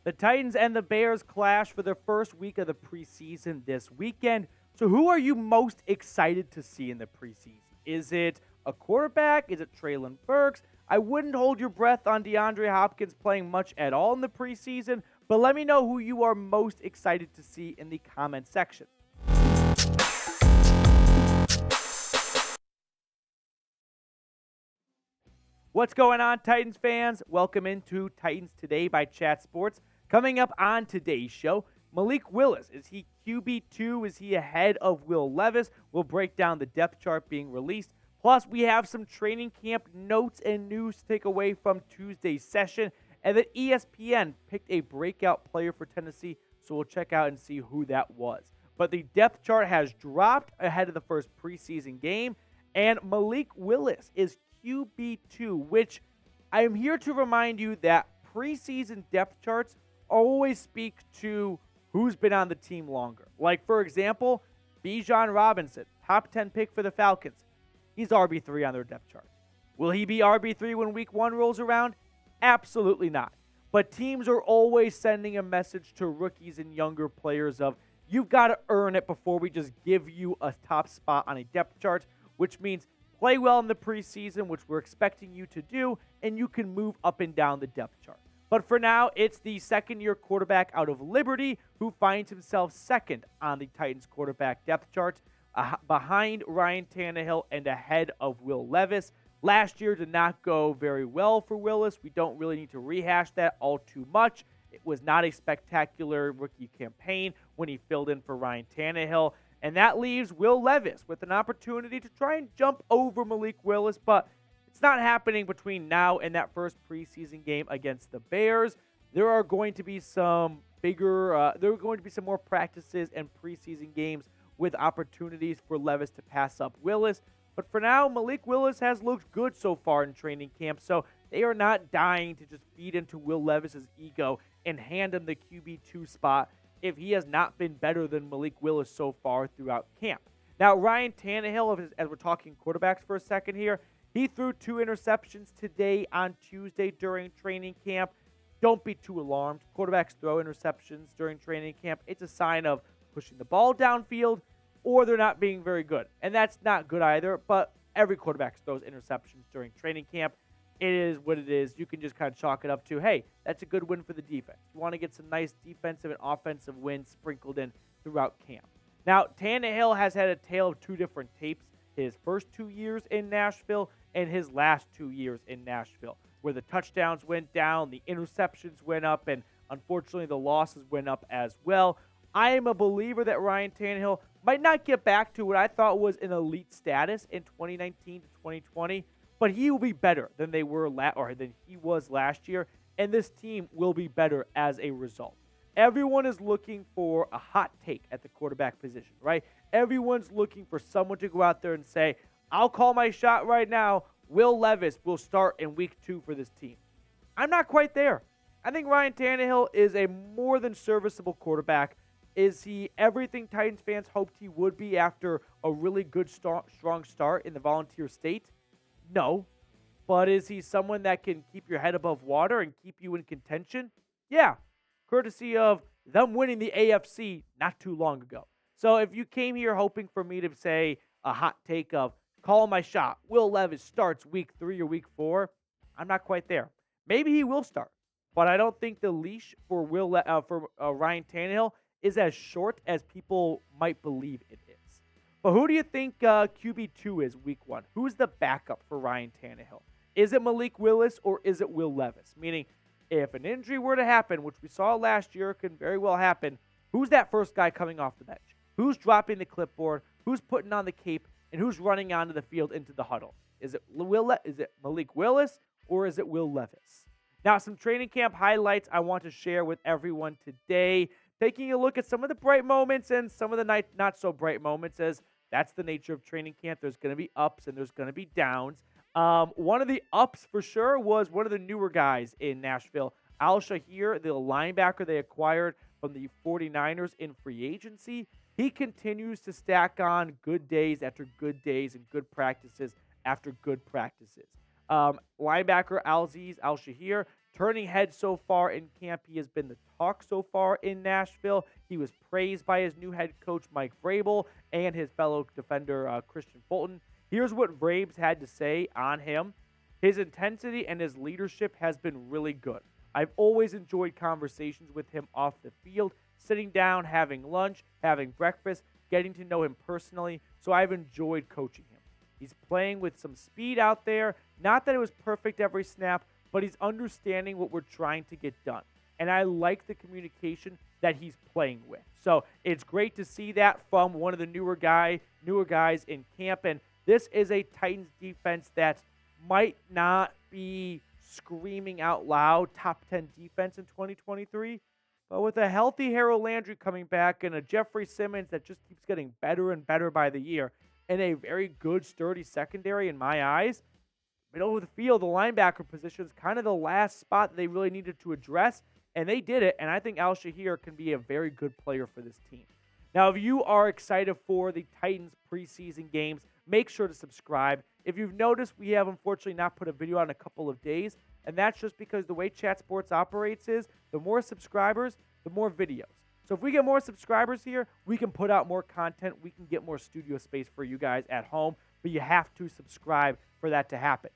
The Titans and the Bears clash for their first week of the preseason this weekend. So, who are you most excited to see in the preseason? Is it a quarterback? Is it Treylon Burks? I wouldn't hold your breath on DeAndre Hopkins playing much at all in the preseason, but let me know who you are most excited to see in the comment section. What's going on, Titans fans? Welcome into Titans Today by Chat Sports. Coming up on today's show, Malik Willis. Is he QB2? Is he ahead of Will Levis? We'll break down the depth chart being released. Plus, we have some training camp notes and news to take away from Tuesday's session. And then ESPN picked a breakout player for Tennessee, so we'll check out and see who that was. But the depth chart has dropped ahead of the first preseason game, and Malik Willis is QB2, which I am here to remind you that preseason depth charts always speak to who's been on the team longer. Like, for example, Bijan Robinson, top 10 pick for the Falcons. He's RB3 on their depth chart. Will he be RB3 when week 1 rolls around? Absolutely not. But teams are always sending a message to rookies and younger players of, you've got to earn it before we just give you a top spot on a depth chart, which means play well in the preseason, which we're expecting you to do, and you can move up and down the depth chart. But for now, it's the second-year quarterback out of Liberty who finds himself second on the Titans quarterback depth chart, behind Ryan Tannehill and ahead of Will Levis. Last year did not go very well for Willis. We don't really need to rehash that all too much. It was not a spectacular rookie campaign when he filled in for Ryan Tannehill. And that leaves Will Levis with an opportunity to try and jump over Malik Willis, but it's not happening between now and that first preseason game against the Bears. There are going to be some more practices and preseason games with opportunities for Levis to pass up Willis. But for now, Malik Willis has looked good so far in training camp, so they are not dying to just feed into Will Levis's ego and hand him the QB2 spot if he has not been better than Malik Willis so far throughout camp. Now, Ryan Tannehill, as we're talking quarterbacks for a second here, he threw 2 interceptions today on Tuesday during training camp. Don't be too alarmed. Quarterbacks throw interceptions during training camp. It's a sign of pushing the ball downfield or they're not being very good. And that's not good either, but every quarterback throws interceptions during training camp. It is what it is. You can just kind of chalk it up to, hey, that's a good win for the defense. You want to get some nice defensive and offensive wins sprinkled in throughout camp. Now, Tannehill has had a tale of 2 different tapes, his first 2 years in Nashville and his last 2 years in Nashville, where the touchdowns went down, the interceptions went up, and unfortunately the losses went up as well. I am a believer that Ryan Tannehill might not get back to what I thought was an elite status in 2019 to 2020, but he will be better than they were than he was last year, and this team will be better as a result. Everyone is looking for a hot take at the quarterback position, right? Everyone's looking for someone to go out there and say, I'll call my shot right now. Will Levis will start in week 2 for this team. I'm not quite there. I think Ryan Tannehill is a more than serviceable quarterback. Is he everything Titans fans hoped he would be after a really good, strong start in the Volunteer State? No. But is he someone that can keep your head above water and keep you in contention? Yeah. Courtesy of them winning the AFC not too long ago. So if you came here hoping for me to say a hot take of call my shot, Will Levis starts week 3 or week 4, I'm not quite there. Maybe he will start, but I don't think the leash for Ryan Tannehill is as short as people might believe it is. But who do you think QB2 is week 1? Who's the backup for Ryan Tannehill? Is it Malik Willis or is it Will Levis? Meaning, if an injury were to happen, which we saw last year can very well happen, who's that first guy coming off the bench? Who's dropping the clipboard? Who's putting on the cape? And who's running onto the field into the huddle? Is it Malik Willis or is it Will Levis? Now, some training camp highlights I want to share with everyone today. Taking a look at some of the bright moments and some of the not so bright moments, as that's the nature of training camp. There's going to be ups and there's going to be downs. One of the ups for sure was one of the newer guys in Nashville, Al-Shahir, the linebacker they acquired from the 49ers in free agency. He continues to stack on good days after good days and good practices after good practices. Linebacker Al-Shahir turning heads so far in camp. He has been the talk so far in Nashville. He was praised by his new head coach, Mike Vrabel, and his fellow defender, Christian Fulton. Here's what Vrabes had to say on him. His intensity and his leadership has been really good. I've always enjoyed conversations with him off the field, sitting down, having lunch, having breakfast, getting to know him personally, so I've enjoyed coaching him. He's playing with some speed out there. Not that it was perfect every snap, but he's understanding what we're trying to get done. And I like the communication that he's playing with. So it's great to see that from one of the newer guys in camp. And this is a Titans defense that might not be screaming out loud top 10 defense in 2023. But with a healthy Harold Landry coming back and a Jeffrey Simmons that just keeps getting better and better by the year, and a very good, sturdy secondary in my eyes, middle of the field, the linebacker position is kind of the last spot that they really needed to address, and they did it, and I think Al-Shahir can be a very good player for this team. Now, if you are excited for the Titans preseason games, make sure to subscribe. If you've noticed, we have unfortunately not put a video out in a couple of days, and that's just because the way Chat Sports operates is the more subscribers, the more videos. So if we get more subscribers here, we can put out more content. We can get more studio space for you guys at home, but you have to subscribe for that to happen.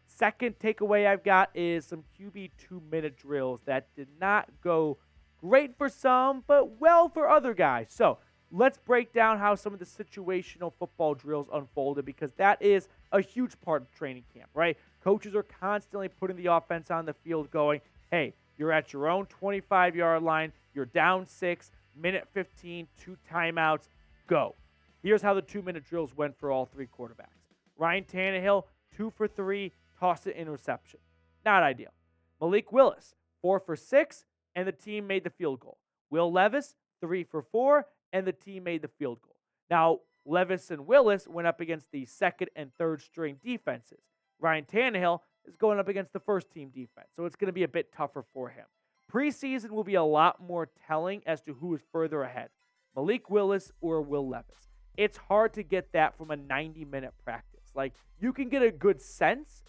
Second takeaway I've got is some QB 2-minute drills that did not go great for some, but well for other guys. So let's break down how some of the situational football drills unfolded, because that is a huge part of training camp, right? Coaches are constantly putting the offense on the field going, hey, you're at your own 25-yard line, you're down 6, minute 15, 2 timeouts, go. Here's how the 2-minute drills went for all 3 quarterbacks. Ryan Tannehill, 2 for 3, tossed an interception. Not ideal. Malik Willis, 4 for 6, and the team made the field goal. Will Levis, 3 for 4, and the team made the field goal. Now, Levis and Willis went up against the second and third string defenses. Ryan Tannehill is going up against the first team defense, so it's going to be a bit tougher for him. Preseason will be a lot more telling as to who is further ahead, Malik Willis or Will Levis. It's hard to get that from a 90-minute practice. Like, you can get a good sense,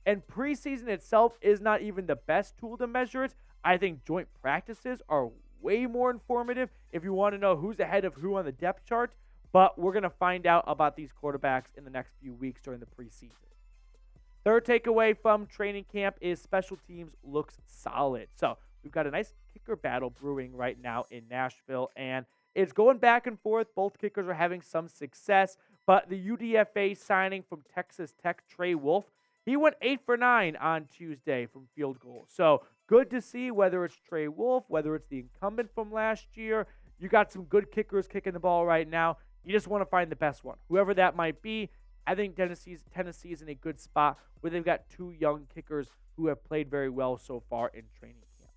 and preseason itself is not even the best tool to measure it. I think joint practices are way more informative if you want to know who's ahead of who on the depth chart, but we're going to find out about these quarterbacks in the next few weeks during the preseason. Third takeaway from training camp is special teams looks solid. So we've got a nice kicker battle brewing right now in Nashville, and it's going back and forth. Both kickers are having some success, but the UDFA signing from Texas Tech, Trey Wolf, he went 8 for 9 on Tuesday from field goal. So good to see, whether it's Trey Wolf, whether it's the incumbent from last year. You got some good kickers kicking the ball right now. You just want to find the best one, whoever that might be. I think Tennessee is in a good spot where they've got 2 young kickers who have played very well so far in training camp.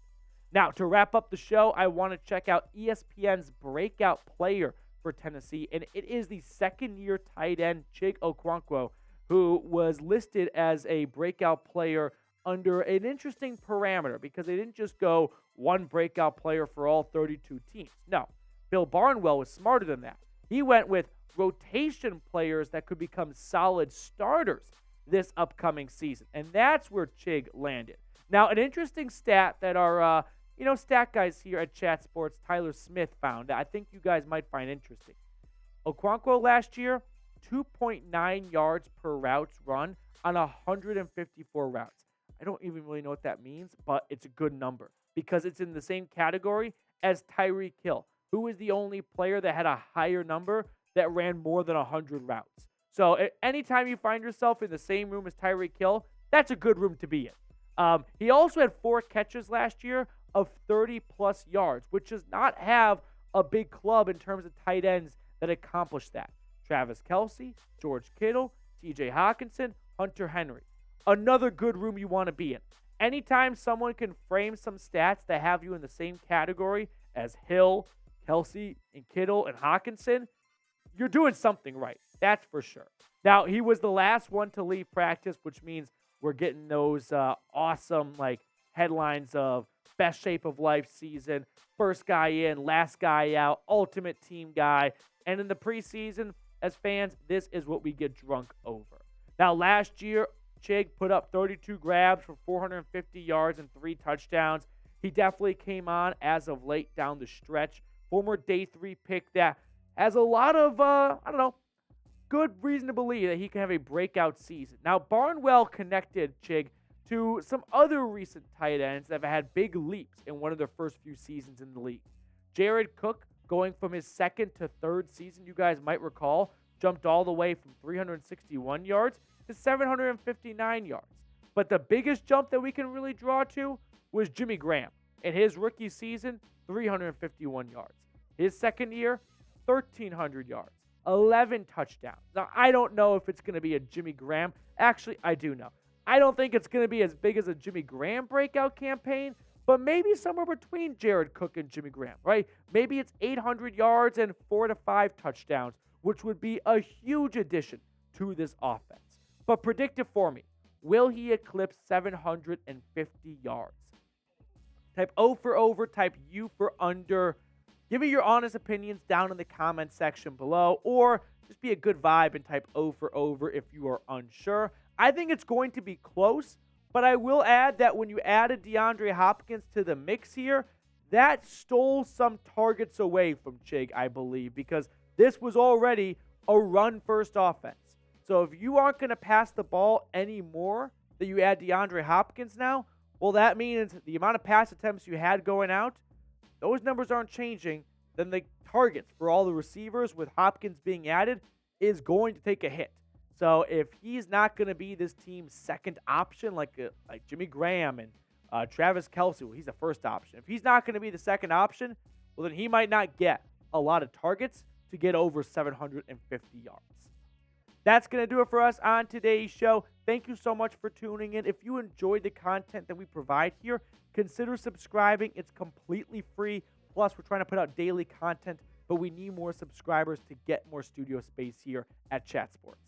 Now, to wrap up the show, I want to check out ESPN's breakout player for Tennessee, and it is the second-year tight end Chig Okonkwo, who was listed as a breakout player under an interesting parameter, because they didn't just go one breakout player for all 32 teams. No, Bill Barnwell was smarter than that. He went with rotation players that could become solid starters this upcoming season, and that's where Chig landed. Now, an interesting stat that our stat guys here at Chat Sports, Tyler Smith, found that I think you guys might find interesting. Okonkwo last year, 2.9 yards per routes run on 154 routes. I don't even really know what that means, but it's a good number because it's in the same category as Tyreek Hill, who is the only player that had a higher number that ran more than 100 routes. So anytime you find yourself in the same room as Tyreek Hill, that's a good room to be in. He also had 4 catches last year of 30-plus yards, which does not have a big club in terms of tight ends that accomplish that. Travis Kelce, George Kittle, TJ Hawkinson, Hunter Henry. Another good room you want to be in. Anytime someone can frame some stats that have you in the same category as Hill, Kelce, and Kittle, and Hawkinson, you're doing something right. That's for sure. Now, he was the last one to leave practice, which means we're getting those awesome headlines of best shape of life season, first guy in, last guy out, ultimate team guy. And in the preseason, as fans, this is what we get drunk over. Now, last year, Chig put up 32 grabs for 450 yards and 3 touchdowns. He definitely came on as of late down the stretch. Former day 3 pick that has a lot of, good reason to believe that he can have a breakout season. Now, Barnwell connected Chig to some other recent tight ends that have had big leaps in one of their first few seasons in the league. Jared Cook, going from his second to third season, you guys might recall, jumped all the way from 361 yards to 759 yards. But the biggest jump that we can really draw to was Jimmy Graham. In his rookie season, 351 yards. His second year, 1,300 yards, 11 touchdowns. Now, I don't know if it's going to be a Jimmy Graham. Actually, I do know. I don't think it's going to be as big as a Jimmy Graham breakout campaign, but maybe somewhere between Jared Cook and Jimmy Graham, right? Maybe it's 800 yards and 4 to 5 touchdowns, which would be a huge addition to this offense. But predict it for me. Will he eclipse 750 yards? Type O for over, type U for under. Give me your honest opinions down in the comment section below, or just be a good vibe and type O for over if you are unsure. I think it's going to be close, but I will add that when you added DeAndre Hopkins to the mix here, that stole some targets away from Chig, I believe, because this was already a run-first offense. So if you aren't going to pass the ball anymore, that you add DeAndre Hopkins now, well, that means the amount of pass attempts you had going out, those numbers aren't changing. Then the targets for all the receivers with Hopkins being added is going to take a hit. So if he's not going to be this team's second option, like Jimmy Graham and Travis Kelce, well, he's the first option. If he's not going to be the second option, well, then he might not get a lot of targets to get over 750 yards. That's going to do it for us on today's show. Thank you so much for tuning in. If you enjoyed the content that we provide here, consider subscribing. It's completely free. Plus, we're trying to put out daily content, but we need more subscribers to get more studio space here at Chat Sports.